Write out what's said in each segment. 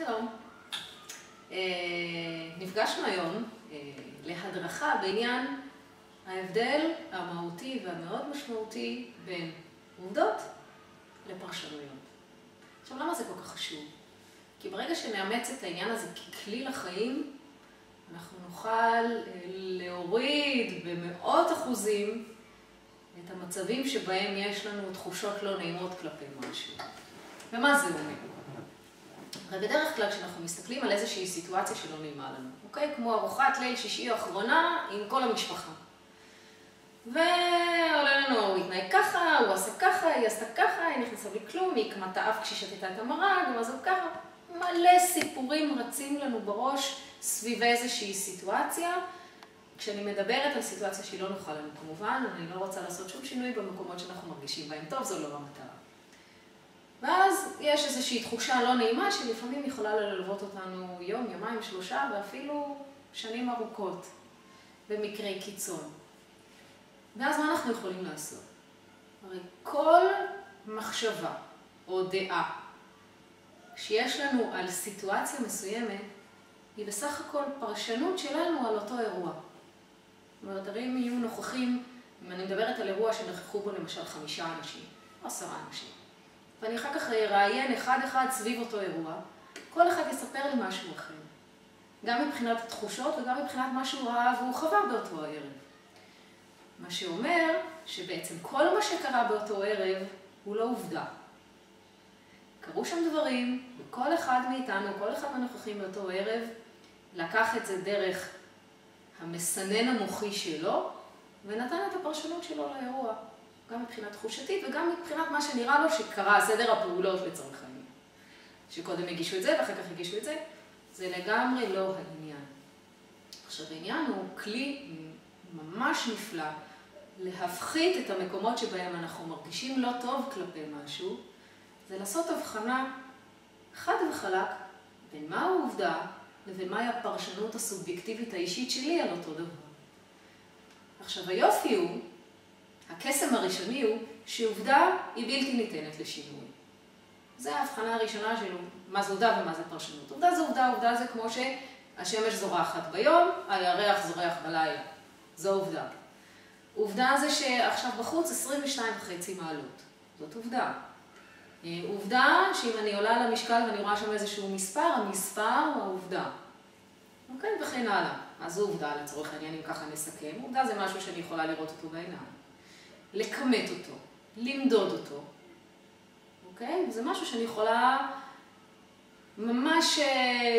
שלום. נפגשנו היום להדרכה בעניין ההבדל המהותי והמאוד משמעותי בין עובדות לפרשנויות. עכשיו, למה זה כל כך חשוב? כי ברגע שנאמץ את העניין הזה ככלי לחיים, אנחנו נוכל להוריד במאות אחוזים את המצבים שבהם יש לנו תחושות לא נעימות כלפי משהו. ומה זה אומר? הרי בדרך כלל כשאנחנו מסתכלים על איזושהי סיטואציה שלא נעימה לנו, אוקיי? כמו ארוחת ליל שישי האחרונה עם כל המשפחה. ועולה לנו, הוא התנהג ככה, הוא עשה ככה, היא עשתה ככה, היא נכנסה בלי כלום, היא קמת האף כששתתה את המרק, ומה זאת ככה. מלא סיפורים רצים לנו בראש סביב איזושהי סיטואציה. כשאני מדברת על סיטואציה שהיא לא נוחה לנו כמובן, אני לא רוצה לעשות שום שינוי במקומות שאנחנו מרגישים בהם טוב, זו לא המטרה. ואז יש איזושהי תחושה לא נעימה שלפעמים יכולה ללוות אותנו יום, יומיים, שלושה ואפילו שנים ארוכות במקרי קיצון. ואז מה אנחנו יכולים לעשות? הרי כל מחשבה או דעה שיש לנו על סיטואציה מסוימת היא בסך הכל פרשנות שלנו על אותו אירוע. זאת אומרת, הרי אם יהיו נוכחים, אם אני מדברת על אירוע שנכחו בו למשל 5 אנשים או 10 אנשים, ואני אחר כך אראיין אחד סביב אותו אירוע, כל אחד יספר לי משהו אחר. גם מבחינת התחושות וגם מבחינת מה שהוא ראה והוא חווה באותו הערב. מה שאומר שבעצם כל מה שקרה באותו ערב הוא לא עובדה. קרו שם דברים, וכל אחד מאיתנו, כל אחד מהנוכחים באותו ערב, לקח את זה דרך המסנן המוחי שלו, ונתן את הפרשנות שלו לאירוע. גם מבחינת תחושתית וגם מבחינת מה שנראה לו שקרה, סדר הפעולות לצורך העניין. שקודם הגישו את זה ואחר כך הגישו את זה, זה לגמרי לא העניין. עכשיו, העניין הוא כלי ממש נפלא להפחית את המקומות שבהם אנחנו מרגישים לא טוב כלפי משהו, זה לעשות הבחנה חד וחלק בין מה העובדה לבין מהי הפרשנות הסובייקטיבית האישית שלי על אותו דבר. עכשיו, היופי הוא, הקסם הראשוני הוא שעובדה היא בלתי ניתנת לשינוי. זו ההבחנה הראשונה שלו, מה זה עובדה ומה זה פרשנות. עובדה זה עובדה, עובדה זה כמו שהשמש זורחת ביום, הירח זורח בלילה. זו עובדה. עובדה זה שעכשיו בחוץ 22.5 מעלות. זאת עובדה. עובדה שאם אני עולה למשקל ואני רואה שם איזשהו מספר, המספר הוא העובדה. אוקיי? וכן הלאה. אז זו עובדה לצורך העניין, אם ככה נסכם. עובדה זה משהו שאני יכולה לראות אותו בעיניים. לכמת אותו, למדוד אותו. אוקיי? זה משהו שאני יכולה ממש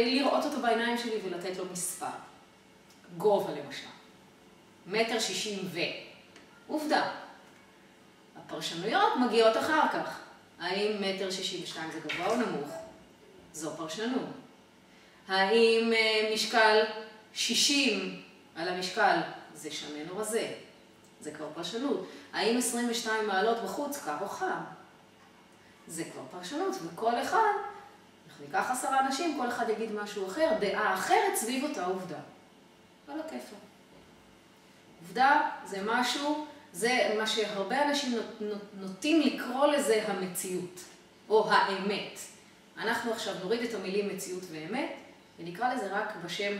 לראות אותו בעיניים שלי ולתת לו מספר. גובה למשל. 1.60 מטר עובדה. הפרשנויות מגיעות אחר כך. האם 1.62 מטר זה גבוה או נמוך? זו פרשנות. האם משקל 60 על המשקל זה שמן או רזה? זה כבר פרשנות. האם 22 מעלות בחוץ קר או חם? זה כבר פרשנות. וכל אחד, אנחנו ניקח 10 אנשים, כל אחד יגיד משהו אחר, דעה אחרת סביב אותה עובדה. על הכיפה. עובדה זה משהו, זה מה שהרבה אנשים נוטים לקרוא לזה המציאות, או האמת. אנחנו עכשיו נוריד את המילים מציאות ואמת, ונקרא לזה רק בשם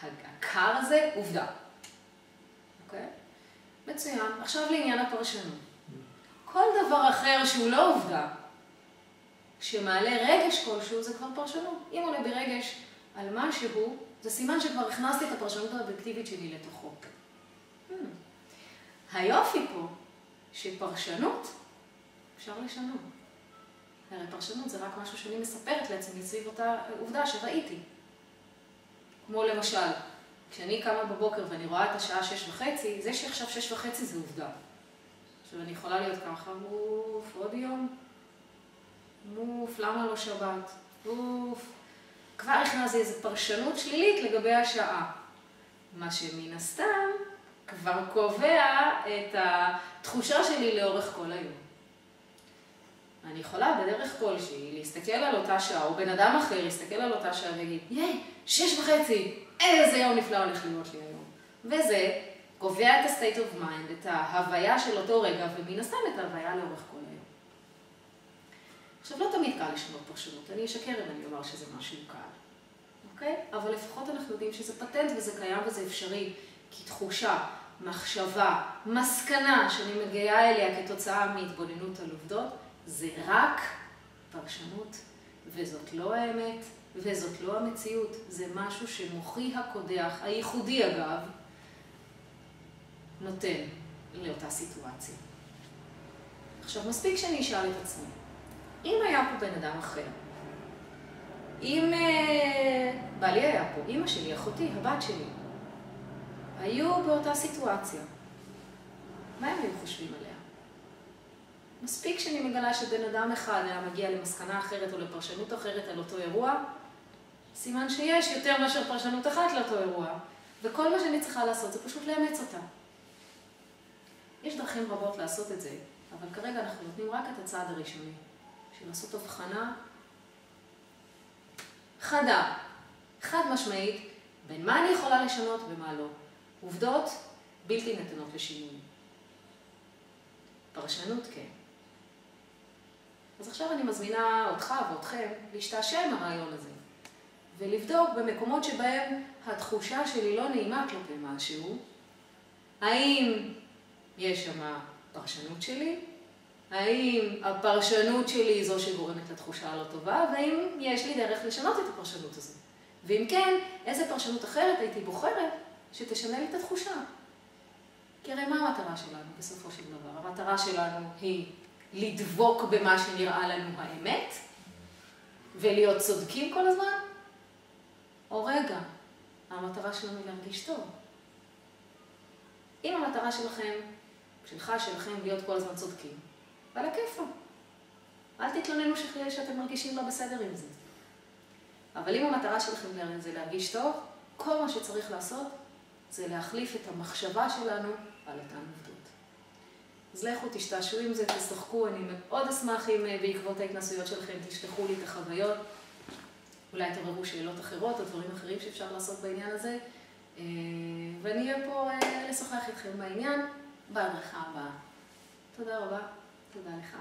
הקר הזה, עובדה. אוקיי? מצוין. עכשיו לעניין הפרשנות. כל דבר אחר שהוא לא עובדה, שמעלה רגש כלשהו, זה כבר פרשנות. אם עולה ברגש על משהו, זה סימן שכבר הכנסתי את הפרשנות האובייקטיבית שלי לתוכו. היופי פה, שפרשנות אפשר לשנות. הרי פרשנות זה רק משהו שאני מספרת לעצמי סביב אותה עובדה שראיתי. כמו למשל, כשאני קמה בבוקר ואני רואה את השעה 6:30, זה שעכשיו 6:30 זה עובדה. עכשיו אני יכולה להיות ככה, מוף, עוד יום, מוף, למה לא שבת, מוף. כבר הכנס איזו פרשנות שלילית לגבי השעה. מה שמן הסתם כבר קובע את התחושה שלי לאורך כל היום. אני יכולה בדרך כלשהי להסתכל על אותה שעה, או בן אדם אחר יסתכל על אותה שעה ויגיד, 6:30, איזה יום נפלא הולך להיות לי היום. וזה קובע את ה-state of mind, את ההוויה של אותו רגע, ומן הסתם את ההוויה לאורך כל היום. עכשיו, לא תמיד קל לשנות פרשנות, אני אשקר אם אני אומר שזה משהו קל, אוקיי? אבל לפחות אנחנו יודעים שזה פטנט וזה קיים וזה אפשרי, כי תחושה, מחשבה, מסקנה שאני מגיעה אליה כתוצאה מהתבוננות על עובדות, זה רק פרשנות, וזאת לא האמת, וזאת לא המציאות, זה משהו שמוחי הקודח, הייחודי אגב, נותן לאותה סיטואציה. עכשיו, מספיק שאני אשאל את עצמי, אם היה פה בן אדם אחר, אם בעלי היה פה, אמא שלי, אחותי, הבת שלי, היו באותה סיטואציה, מה הם היו חושבים עליה? מספיק שאני מגלה שבן אדם אחד היה מגיע למסקנה אחרת או לפרשנות אחרת על אותו אירוע, סימן שיש יותר מאשר פרשנות אחת לאותו אירוע, וכל מה שאני צריכה לעשות זה פשוט לאמץ אותה. יש דרכים רבות לעשות את זה, אבל כרגע אנחנו נותנים רק את הצעד הראשוני, של לעשות הבחנה חדה, חד משמעית, בין מה אני יכולה לשנות ומה לא. עובדות בלתי ניתנות לשינוי. פרשנות כן. אז עכשיו אני מזמינה אותך ואותכם להשתעשע עם הרעיון הזה, ולבדוק במקומות שבהם התחושה שלי לא נעימה כלפי משהו, האם יש שם פרשנות שלי, האם הפרשנות שלי היא זו שגורמת לתחושה הלא טובה, והאם יש לי דרך לשנות את הפרשנות הזו. ואם כן, איזה פרשנות אחרת הייתי בוחרת שתשנה לי את התחושה. כי הרי מה המטרה שלנו בסופו של דבר? המטרה שלנו היא לדבוק במה שנראה לנו האמת, ולהיות צודקים כל הזמן? או רגע, המטרה שלנו היא להרגיש טוב. אם המטרה שלכם, שלכם להיות כל הזמן צודקים, ועל הכיפה. אל תתלוננו שאתם מרגישים לא בסדר עם זה. אבל אם המטרה שלכם זה להרגיש טוב, כל מה שצריך לעשות זה להחליף את המחשבה שלנו על אותן עובדות. אז לכו תשתעשעו עם זה, תשחקו, אני מאוד אשמח אם בעקבות ההתנסויות שלכם תשלחו לי את החוויות. אולי תעוררו שאלות אחרות או דברים אחרים שאפשר לעשות בעניין הזה. ואני אהיה פה לשוחח איתכם בעניין בהדרכה הבאה. תודה רבה, תודה לך.